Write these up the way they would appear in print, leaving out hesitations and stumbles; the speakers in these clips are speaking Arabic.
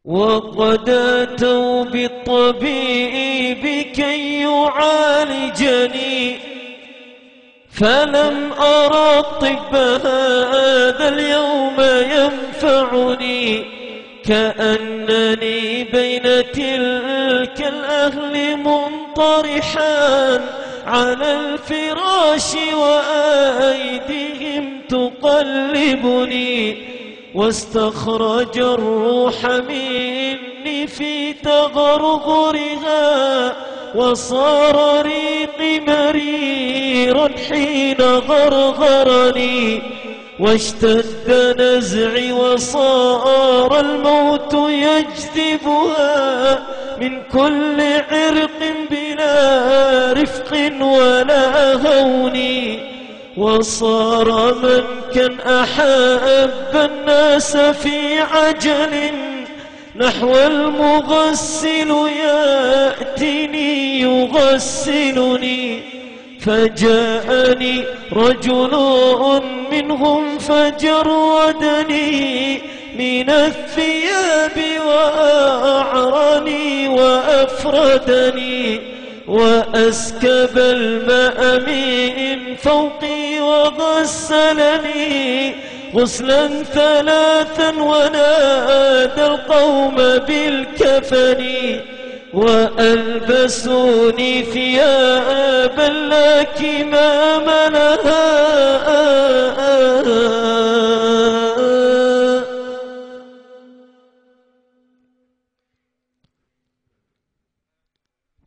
وقد أتوا بالطبيب كي يعالجني، فلم أرى الطب هذا اليوم ينفعني، كأنني بين تلك الأهل منطرحا على الفراش وأيديهم تقلبني، واستخرج الروح مني في تغرغرها، وصار ريقي مريرا حين غرغرني، واشتد نزعي وصار الموت يجذبها من كل عرق بلا رفق ولا هون، وصار من كان أحب الناس في عجل نحو المغسل يأتني يغسلني، فجاءني رجل منهم فجردني من الثياب وأعرني وأفردني، وأسكب الماء من فوقي وغسلني غسلا ثلاثا، ونادى القوم بالكفن، وألبسوني ثيابا لا كمام لها،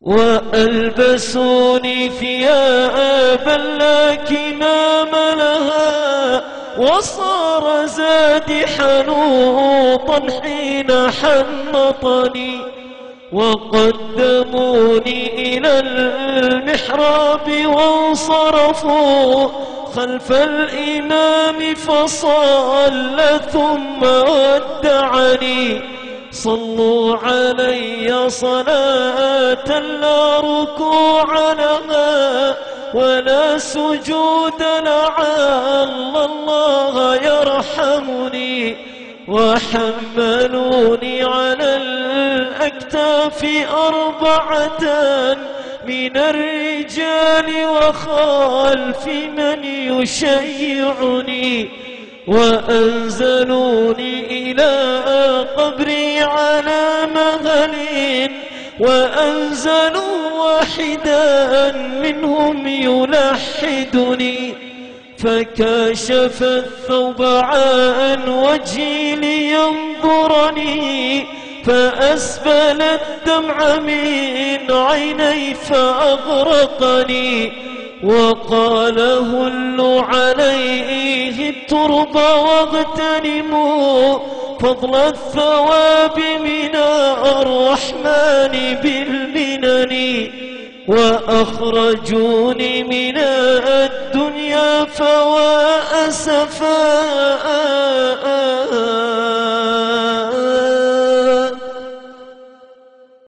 وألبسوني ثيابا لا كمام لها، وصار زادي حنوطا حين حنطني، وقدموني إلى المحراب وانصرفوا خلف الإمام فصلى ثم ودعني، صلوا علي صلاة لا ركوع لها ولا سجود لعل الله يرحمني، وحملوني على الأكتاف 4 من الرجال وخلف من يشيعني، وأنزلوني إلى قبري على مهل، وأنزلوا واحدا منهم يلحدني، فكشف الثوب عن وجهي لينظرني، فأسبل الدمع من عيني فأغرقني، وقال هلوا عليه الترب واغتنموا فضل الثواب من الرحمن بالمنن، وأخرجوني من الدنيا فوا أسفا